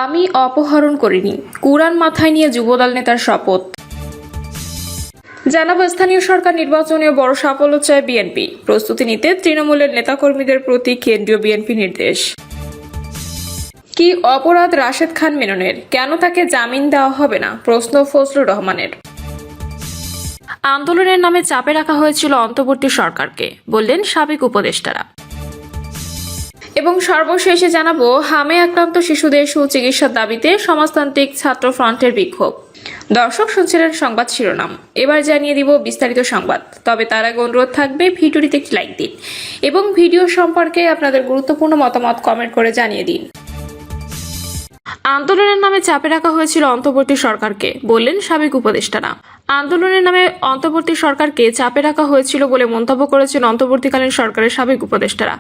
আমি অপহরণ করিনি, কুরআন মাথায় নিয়ে যুবদল নেতার শপথ। জানাবো স্থানীয় সরকার নির্বাচনেও বড় সাফল্য চায় বিএনপি, প্রস্তুতি নিতে তৃণমূলের নেতাকর্মীদের প্রতি কেন্দ্রীয় বিএনপি নির্দেশ। কি অপরাধ রাশেদ খান মেননের, কেন তাকে জামিন দেওয়া হবে না, প্রশ্ন ফজলুর রহমানের। আন্দোলনের নামে চাপে রাখা হয়েছিল অন্তর্বর্তী সরকারকে, বললেন সাবেক উপদেষ্টারা। এবং সর্বশেষে জানাবো হামে আক্রান্ত শিশুদের সুচিকিৎসার দাবিতে সমাজতান্ত্রিক ছাত্র ফ্রন্টের বিক্ষোভ। দর্শক শুনছিলেন সংবাদ শিরোনাম, এবার জানিয়ে দিব বিস্তারিত সংবাদ। তবে তার আগে অনুরোধ থাকবে ভিডিওটিতে একটি লাইক দিন এবং ভিডিও সম্পর্কে আপনাদের গুরুত্বপূর্ণ মতামত কমেন্ট করে জানিয়ে দিন। আন্দোলনের নামে চাপে রাখা হয়েছিল অন্তর্বর্তী সরকারকে, বললেন সাবেক উপদেষ্টারা। আন্দোলনের নামে অন্তর্বর্তী সরকারকে চাপে রাখা হয়েছিল বলে মন্তব্য করেছেন অন্তর্বর্তীকালীন সরকারের সাবেক উপদেষ্টারা।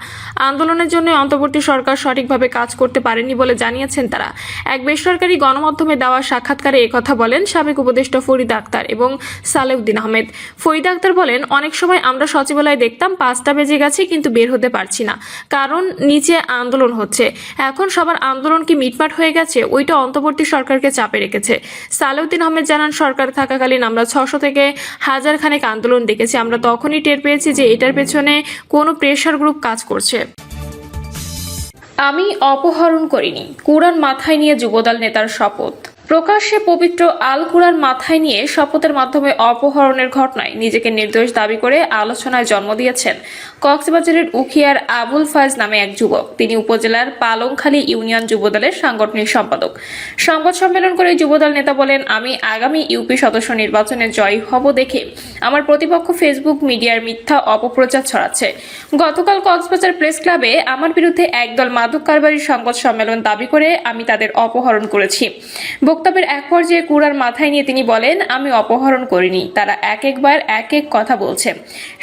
আন্দোলনের জন্য অন্তর্বর্তী সরকার সঠিকভাবে কাজ করতে পারেনি বলে জানিয়েছেন তারা। এক বেসরকারি গণমাধ্যমে দেওয়া সাক্ষাৎকারে একথা বলেন সাবেক উপদেষ্টা ফরিদা আক্তার এবং সালেউদ্দিন আহমেদ। ফরিদা আক্তার বলেন, অনেক সময় আমরা সচিবালয়ে দেখতাম 5টা বেজে গেছে কিন্তু বের হতে পারছি না, কারণ নিচে আন্দোলন হচ্ছে। এখন সবার আন্দোলন কি মিটমাট হয়ে গেছে, ওইটা অন্তর্বর্তী সরকারকে চাপে রেখেছে। সালেউদ্দিন আহমেদ জানান, সরকার থাকাকালীন আমরা 600 থেকে 1000 খানেক আন্দোলন দেখেছি। আমরা তখনই টের পেয়েছি যে এটার পেছনে কোনো প্রেশার গ্রুপ কাজ করছে। আমি অপহরণ করিনি, কুরআন মাথায় নিয়ে যুবদল নেতার শপথ। প্রকাশ্যে পবিত্র আল কুরআন মাথায় নিয়ে শপথের মাধ্যমে অপহরণের ঘটনায় নিজেকে নির্দোষ দাবি করে আলোচনায় জন্ম দিয়েছেন কক্সবাজারের উখিয়ার আবুল ফায়েজ নামে এক যুবক। তিনি উপজেলার পালংখালী ইউনিয়ন যুবদলের সাংগঠনিক সম্পাদক। সংবাদ সম্মেলন করে যুবদল নেতা বলেন, আমি আগামী ইউপি সদস্য নির্বাচনে জয়ী হব দেখে আমার প্রতিপক্ষ ফেসবুক মিডিয়ার মিথ্যা অপপ্রচার ছড়াচ্ছে। গতকাল কক্সবাজার প্রেস ক্লাবে আমার বিরুদ্ধে একদল মাদক কারবারির সংবাদ সম্মেলন দাবি করে আমি তাদের অপহরণ করেছি। বক্তব্যের এক পর্যায়ে কুরআন মাথায় নিয়ে তিনি বলেন, আমি অপহরণ করিনি, তারা একবার এক এক কথা বলছে।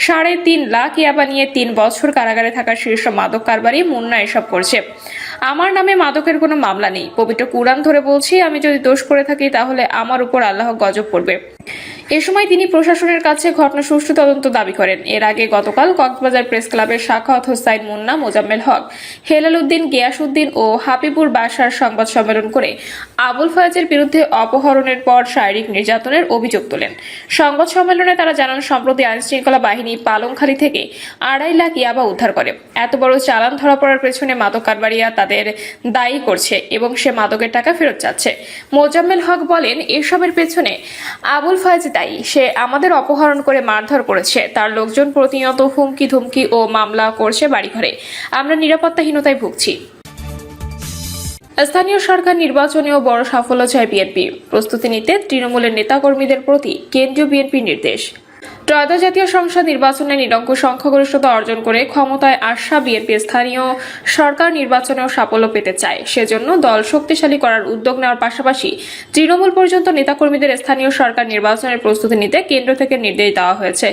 3.5 লাখ ইয়াবা নিয়ে 3 বছর কারাগারে থাকা শীর্ষ মাদক কারবারি মুন্না এসব করছে। আমার নামে মাদকের কোনো মামলা নেই। পবিত্র কুরআন ধরে বলছি, আমি যদি দোষ করে থাকি তাহলে আমার উপর আল্লাহ গজব পড়বে। এ সময় তিনি প্রশাসনের কাছে ঘটনা সুষ্ঠু তদন্ত দাবি করেন। এর আগে গতকাল কক্সবাজার প্রেস ক্লাবের সাখাওয়াত হোসাইন মুন্না, মোজাম্মেল হক, হেলাল উদ্দিন, গিয়াসউদ্দিন ও হাবিবুর বাসার সংবাদ সম্মেলন করে আবুল ফায়েজের বিরুদ্ধে অপহরণের পর শারীরিক নির্যাতনের অভিযোগ তোলেন। সংবাদ সম্মেলনে তারা জানান, সম্প্রতি আইনশৃঙ্খলা বাহিনী পালংখালী থেকে 2.5 লাখ ইয়াবা উদ্ধার করে। এত বড় চালান ধরা পড়ার পেছনে মাদক কারবারিরা তাদের দায়ী করছে এবং সে মাদকের টাকা ফেরত চাচ্ছে। মোজাম্মেল হক বলেন, এসবের পেছনে আবুল ফায়েজ দায়ী। সে আমাদের অপহরণ করে মারধর করেছে। তার লোকজন প্রতিনিয়ত হুমকি ধুমকি ও মামলা করছে বাড়িঘরে। আমরা নিরাপত্তাহীনতায় ভুগছি। স্থানীয় সরকার নির্বাচনেও বড় সাফল্য চায় বিএনপি, প্রস্তুতি নিতে তৃণমূলের নেতাকর্মীদের প্রতি কেন্দ্রীয় বিএনপির নির্দেশ। ত্রয়োদশ জাতীয় সংসদ নির্বাচনে নিরঙ্কুশ সংখ্যাগরিষ্ঠতা অর্জন করে ক্ষমতায় আসা বিএনপি স্থানীয় সরকার নির্বাচনেও সাফল্য পেতে চায়। সেজন্য দল শক্তিশালী করার উদ্যোগ নেওয়ার পাশাপাশি তৃণমূল পর্যন্ত নেতাকর্মীদের স্থানীয় সরকার নির্বাচনের প্রস্তুতি নিতে কেন্দ্র থেকে নির্দেশ দেওয়া হয়েছে।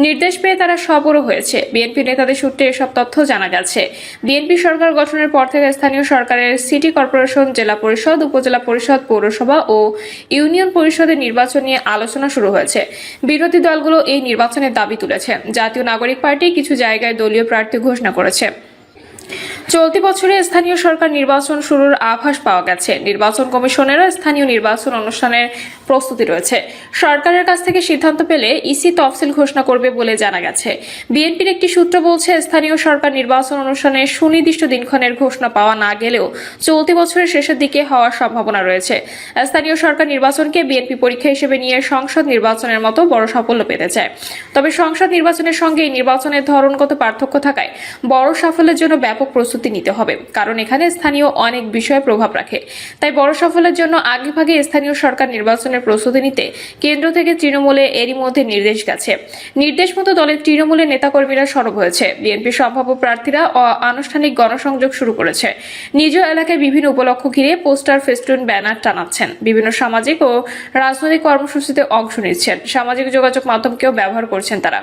নির্দেশ পেয়ে তারা সবরও হয়েছে। বিএনপি নেতাদের সূত্রে এসব তথ্য জানা গেছে। বিএনপি সরকার গঠনের পর থেকে স্থানীয় সরকারের সিটি কর্পোরেশন, জেলা পরিষদ, উপজেলা পরিষদ, পৌরসভা ও ইউনিয়ন পরিষদের নির্বাচন নিয়ে আলোচনা শুরু হয়েছে। বিরোধী দলগুলো এই নির্বাচনের দাবি তুলেছে। জাতীয় নাগরিক পার্টি কিছু জায়গায় দলীয় প্রার্থী ঘোষণা করেছে। চলতি বছরে স্থানীয় সরকার নির্বাচন শুরুর আভাস পাওয়া গেছে। নির্বাচন কমিশনেরও স্থানীয় নির্বাচন অনুষ্ঠানের প্রস্তুতি রয়েছে। সরকারের কাছ থেকে সিদ্ধান্ত পেলে ইসি তফসিল ঘোষণা করবে বলে জানা গেছে। বিএনপির একটি সূত্র বলছে, স্থানীয় সরকার নির্বাচন অনুষ্ঠানের সুনির্দিষ্ট দিনক্ষণের ঘোষণা পাওয়া না গেলেও চলতি বছরের শেষের দিকে হওয়ার সম্ভাবনা রয়েছে। স্থানীয় সরকার নির্বাচনকে বিএনপি পরীক্ষা হিসেবে নিয়ে সংসদ নির্বাচনের মতো বড় সাফল্য পেতে চায়। তবে সংসদ নির্বাচনের সঙ্গে এই নির্বাচনের ধরনগত পার্থক্য থাকায় বড় সাফল্যের জন্য ব্যাপক প্রস্তুতি নিতে হবে, কারণ এখানে স্থানীয় অনেক বিষয়ে প্রভাব রাখে। তাই বড় সাফল্যের জন্য আগেভাগে স্থানীয় সরকার নির্বাচনের প্রস্তুতি নিতে কেন্দ্র থেকে তৃণমূলে এরই মধ্যে নির্দেশ গেছে। নির্দেশ মতো দলের তৃণমূলের নেতাকর্মীরা সরব হয়েছে। বিএনপি সম্ভাব্য প্রার্থীরা আনুষ্ঠানিক গণসংযোগ শুরু করেছে। নিজ এলাকায় বিভিন্ন উপলক্ষ ঘিরে পোস্টার, ফেস্টুন, ব্যানার টানাচ্ছেন। বিভিন্ন সামাজিক ও রাজনৈতিক কর্মসূচিতে অংশ নিচ্ছেন। সামাজিক যোগাযোগ মাধ্যমকেও ব্যবহার করছেন তারা।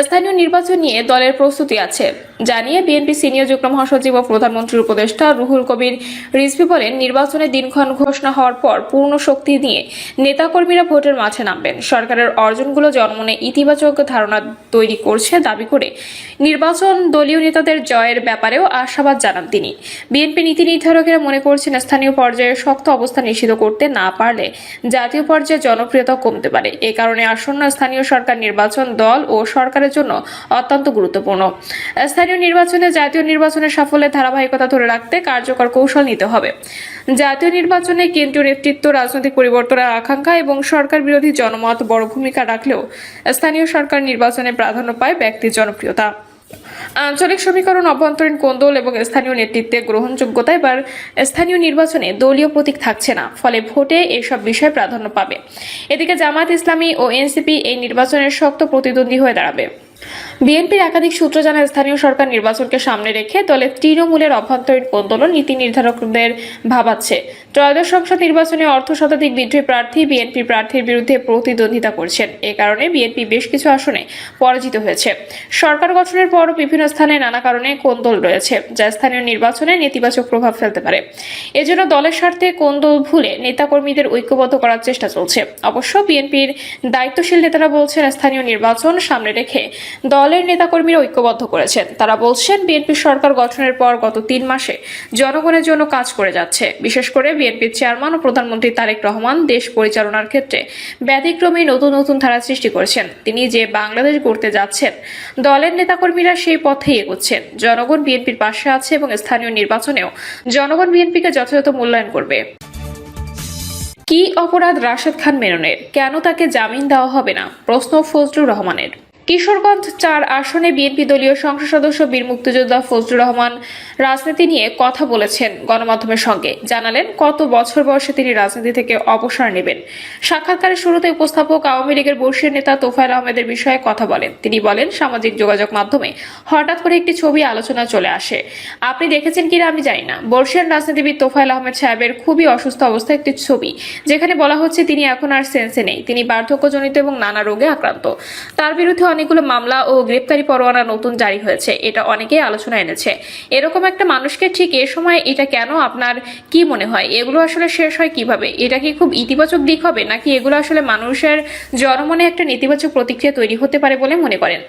স্থানীয় নির্বাচন নিয়ে দলের প্রস্তুতি আছে জানিয়ে বিএনপি সিনিয়র যুগ্ম মহাসচিব ও প্রধানমন্ত্রীর উপদেষ্টা রুহুল কবির রিজভী বলেন, নির্বাচনের দিনক্ষণ ঘোষণা হওয়ার পর পূর্ণ শক্তি নিয়ে নেতাকর্মীরা ভোটের মাঠে নামবেন। সরকারের অর্জনগুলো জনমনে ইতিবাচক ধারণা তৈরি করছে দাবি করে নির্বাচন দলীয় নেতাদের জয়ের ব্যাপারেও আশাবাদ জানান তিনি। বিএনপি নীতি নির্ধারকেরা মনে করছেন স্থানীয় পর্যায়ে শক্ত অবস্থান নিশ্চিত করতে না পারলে জাতীয় পর্যায়ে জনপ্রিয়তা কমতে পারে। এ কারণে আসন্ন স্থানীয় সরকার নির্বাচন দল ও সরকারের জন্য অত্যন্ত গুরুত্বপূর্ণ। স্থানীয় নির্বাচনে জাতীয় নির্বাচনের সাফল্যের ধারাবাহিকতা ধরে রাখতে কার্যকর কৌশল নিতে হবে। জাতীয় নির্বাচনে কেন্দ্রীয় নেতৃত্ব রাজনৈতিক পরিবর্তনের আকাঙ্ক্ষা এবং সরকার বিরোধী জনমত বড় ভূমিকা রাখলেও স্থানীয় সরকার নির্বাচনে প্রাধান্য পায় ব্যক্তির জনপ্রিয়তা, আঞ্চলিক সমীকরণ, অভ্যন্তরীণ কোন্দল এবং স্থানীয় নেতৃত্বের গ্রহণযোগ্যতা। এবার স্থানীয় নির্বাচনে দলীয় প্রতীক থাকছে না, ফলে ভোটে এসব বিষয় প্রাধান্য পাবে। এদিকে জামায়াত ইসলামী ও এনসিপি এই নির্বাচনের শক্ত প্রতিদ্বন্দ্বী হয়ে দাঁড়াবে। বিএনপির একাধিক সূত্র জানায় স্থানীয় সরকার নির্বাচনকে সামনে রেখে দলের তৃণমূলের অভ্যন্তরীণ কোন্দল নীতি নির্ধারকদের ভাবাচ্ছে। ত্রয়োদশ সংসদ নির্বাচনে অর্ধশতাধিক বিদ্রোহী প্রার্থী বিএনপি প্রার্থীর বিরুদ্ধে প্রতিদ্বন্দ্বিতা করছেন। এ কারণে বিএনপি বেশ কিছু আসনে পরাজিত হয়েছে। সরকার গঠনের পরও বিভিন্ন স্থানে নানা কারণে কোন্দল রয়েছে, যা স্থানীয় নির্বাচনে নেতিবাচক প্রভাব ফেলতে পারে। এজন্য দলের স্বার্থে কোন্দল ভুলে নেতাকর্মীদের ঐক্যবদ্ধ করার চেষ্টা চলছে। অবশ্য বিএনপির দায়িত্বশীল নেতারা বলছেন স্থানীয় নির্বাচন সামনে রেখে দলের নেতাকর্মীরা ঐক্যবদ্ধ করেছেন। তারা বলছেন বিএনপি সরকার গঠনের পর গত 3 মাসে জনগণের জন্য কাজ করে যাচ্ছে। বিশেষ করে বিএনপির চেয়ারম্যান ও প্রধানমন্ত্রী তারেক রহমান দেশ পরিচালনার ক্ষেত্রে ব্যতিক্রমী নতুন নতুন ধারা সৃষ্টি করেছেন। তিনি যে বাংলাদেশ গড়তে যাচ্ছেন, দলের নেতাকর্মীরা সেই পথেই এগোচ্ছেন। জনগণ বিএনপির পাশে আছে এবং স্থানীয় নির্বাচনেও জনগণ বিএনপিকে যথাযথ মূল্যায়ন করবে। কি অপরাধ রাশেদ খান মেননের? কেন তাকে জামিন দেওয়া হবে না? প্রশ্ন ফজলুর রহমানের। কিশোরগঞ্জ 4 আসনে বিএনপি দলীয় সংসদ সদস্য বীর মুক্তিযোদ্ধা ফজলুর রহমান রাজনীতি নিয়ে কথা বলেছেন গণমাধ্যমের সঙ্গে। জানালেন কত বছর বয়সে তিনি রাজনীতি থেকে অবসর নেবেন। সাক্ষাৎকারের শুরুতে উপস্থাপক আওয়ামী লীগের বর্ষীয় নেতা তোফায়েল আহমেদের বিষয়ে কথা বলেন। তিনি বলেন, সামাজিক যোগাযোগ মাধ্যমে হঠাৎ করে একটি ছবি আলোচনা চলে আসে। আপনি দেখেছেন কিনা আমি জানি না। বর্ষীয় রাজনীতিবিদ তোফায়েল আহমেদ সাহেবের খুবই অসুস্থ অবস্থায় একটি ছবি, যেখানে বলা হচ্ছে তিনি এখন আর সেন্সে নেই। তিনি বার্ধক্যজনিত এবং নানা রোগে আক্রান্ত। তার বিরুদ্ধে অনেকগুলো মামলা ও গ্রেপ্তারি পরোয়ানা নতুন জারি হয়েছে। এটা অনেকেই আলোচনা এনেছে। এরকম একটা মানুষকে ঠিক এ সময় এটা কেন? আপনার কি মনে হয় এগুলো আসলে শেষ হয় কিভাবে? এটা কি খুব ইতিবাচক দিক হবে, নাকি এগুলো আসলে মানুষের জনমনে একটা নেতিবাচক প্রতিক্রিয়া তৈরি হতে পারে বলে মনে করেন?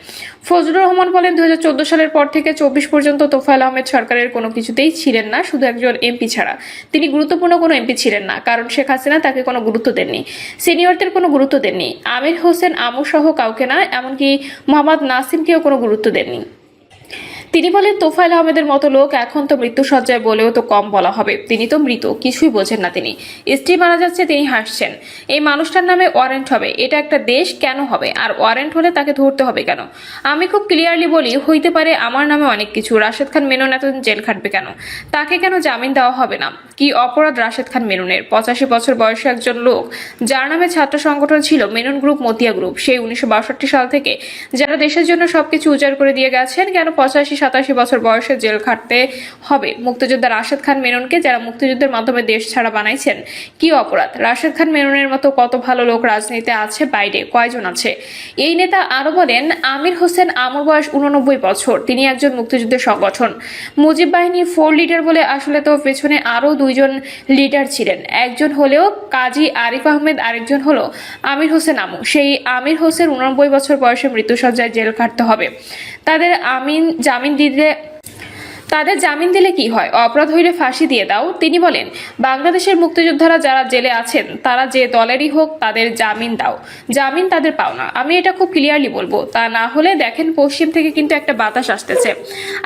ফজলুর রহমান বলেন, 2014 সালের পর থেকে 24 পর্যন্ত তোফায়েল আহমেদ সরকারের কোনো কিছুতেই ছিলেন না, শুধু একজন এমপি ছাড়া। তিনি গুরুত্বপূর্ণ কোনো এমপি ছিলেন না, কারণ শেখ হাসিনা তাকে কোনো গুরুত্ব দেননি, সিনিয়রদের কোনো গুরুত্ব দেননি। আমির হোসেন আমু সহ কাউকে না, এমনকি মোহাম্মদ নাসিমকেও কোনো গুরুত্ব দেননি। তিনি বলেন, তোফায়েল আহমেদের মতো লোক এখন তো মৃত্যুসজ্জায় বলেও তো কম বলা হবে। তিনি তো মৃত, কিছুই বোঝেন না তিনি। স্ত্রী মারা যাচ্ছে, তিনি হাসছেন। এই মানুষটার নামে ওয়ারেন্ট হবে। এটা একটা দেশ, কেন হবে? আর ওয়ারেন্ট হলে তাকে ধরতে হবে কেন? আমি খুব ক্লিয়ারলি বলি, হইতে পারে আমার নামে অনেক কিছু। রাশেদ খান মেনন এতদিন জেল খাটবে কেন? তাকে কেন জামিন দেওয়া হবে না? কি অপরাধ রাশেদ খান মেননের? 85 বছর বয়সী একজন লোক, যার নামে ছাত্র সংগঠন ছিল মেনন গ্রুপ, মতিয়া গ্রুপ। সেই 1962 সাল থেকে যারা দেশের জন্য সবকিছু উজাড় করে দিয়ে গেছেন, কেন 85-87 বছর বয়সে জেল খাটতে হবে মুক্তিযোদ্ধা রাশেদ খান মেননকে, যারা মুক্তিযুদ্ধের মাধ্যমে দেশ ছাড়া বানাইছেন? কি অপরাধ? রাশেদ খান মেননের মতো কত ভালো লোক রাজনীতিতে আছে, বাইরে কয়জন আছে? এই নেতা আরো বলেন, আমির হোসেন আমুর বয়স 89 বছর। তিনি একজন মুক্তিযুদ্ধের সংগঠন মুজিব বাহিনী 4 লিডার বলে, আসলে তো পেছনে আরো 2 জন লিডার ছিলেন। একজন হলেও কাজী আরিফ আহমেদ, আরেকজন হলো আমির হোসেন আমু। সেই আমির হোসেন 89 বছর বয়সে মৃত্যুসজ্জায় জেল খাটতে হবে। তাদের জামিন দিলে কি হয়? অপরাধ হইলে ফাঁসি দিয়ে দাও। তিনি বলেন, বাংলাদেশের মুক্তিযোদ্ধারা যারা জেলে আছেন, তারা যে দলেরই হোক, তাদের জামিন দাও। জামিন তাদের পাওনা। আমি এটা খুব ক্লিয়ারলি বলবো। তা না হলে দেখেন, পশ্চিম থেকে কিন্তু একটা বাতাস আসতেছে।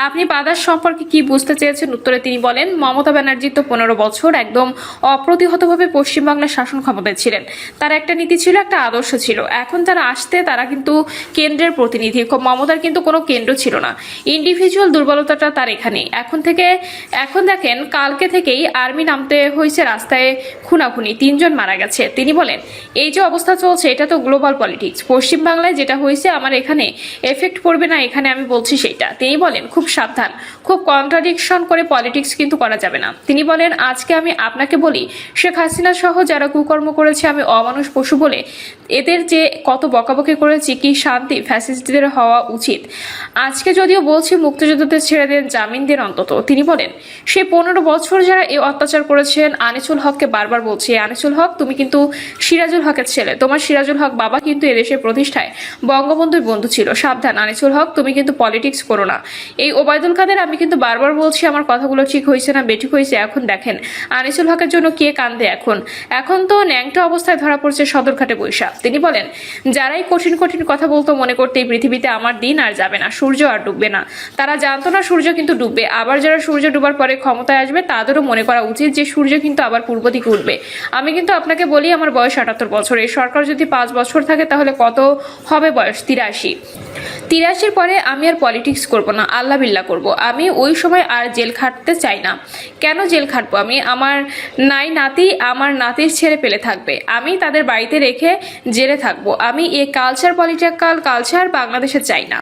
আপনি বাতাস সম্পর্কে কি বুঝতে চেয়েছেন? উত্তরে তিনি বলেন, মমতা ব্যানার্জি তো 15 বছর একদম অপ্রতিহতভাবে পশ্চিমবাংলার শাসন ক্ষমতায় ছিলেন। তার একটা নীতি ছিল, একটা আদর্শ ছিল। এখন তারা আসতে, তারা কিন্তু কেন্দ্রের প্রতিনিধি। মমতার কিন্তু কোনো কেন্দ্র ছিল না। ইন্ডিভিজুয়াল দুর্বলতাটা তার এখানে। এখন দেখেন, কালকে থেকেই আর্মি নামতে হয়েছে রাস্তায়, খুনাখুনি, 3 জন মারা গেছে। তিনি বলেন, এই যে অবস্থা চলছে, এটা তো গ্লোবাল পলিটিক্স। পশ্চিম বাংলায় যেটা হয়েছে আমার এখানে এফেক্ট পড়বে না, এখানে আমি বলছি সেটা। তিনি বলেন, খুব সাবধান, খুব কন্ট্রাডিকশন করে পলিটিক্স কিন্তু করা যাবে না। তিনি বলেন, আজকে আমি আপনাকে বলি, শেখ হাসিনা সহ যারা কুকর্ম করেছে আমি অমানুষ পশু বলে এদের যে কত বকাবকি করেছি, কি শান্তি ফ্যাসিস্টদের হওয়া উচিত। আজকে যদিও বলছি মুক্তিযোদ্ধাদের ছেড়ে দেন, জামিন ওয়ার্নিং দেন অন্তত। তিনি বলেন, সে 15 বছর যারা এই অত্যাচার করেছেন আনিসুল হককে বারবার বলছি, আনিসুল হক তুমি কিন্তু সিরাজুল হকের ছেলে, তোমার সিরাজুল হক বাবা কিন্তু এদেশের প্রতিষ্ঠায় বঙ্গবন্ধুর বন্ধু ছিল। সাবধান আনিসুল হক, তুমি কিন্তু পলিটিক্স করো না। এই ওবায়দুল কাদের আমি কিন্তু বারবার বলছি আমার কথাগুলো ঠিক হয়েছে না বেঠিক হয়েছে। এখন দেখেন আনিসুল হকের জন্য কে কান্দে। এখন তো ন্যাংটা অবস্থায় ধরা পড়ছে সদরঘাটে বৈশা। তিনি বলেন, যারাই কঠিন কঠিন কথা বলতো মনে করতে এই পৃথিবীতে আমার দিন আর যাবে না, সূর্য আর ডুববে না। তারা জানতো না সূর্য কিন্তু ডুববে। আবার যারা সূর্য ডুবার পরে ক্ষমতায় আসবে তাদেরও মনে করা উচিত যে সূর্য কিন্তু আবার পূর্ব দিকে উঠবে। আমি কিন্তু আপনাকে বলি আমার বয়স 78 বছর। এই সরকার যদি 5 বছর থাকে তাহলে কত হবে বয়স? 83 পরে আমি আর পলিটিক্স করব না, আল্লাহ বিল্লাহ করব। আমি ওই সময় আর জেল খাটতে চাই না। কেন জেল খাটবো আমি? আমার নাতি আমার নাতির ছেলে পেলে থাকবে, আমি তাদের বাড়িতে রেখে জেলে থাকবো। আমি এই পলিটিক্যাল কালচার বাংলাদেশে চাই না।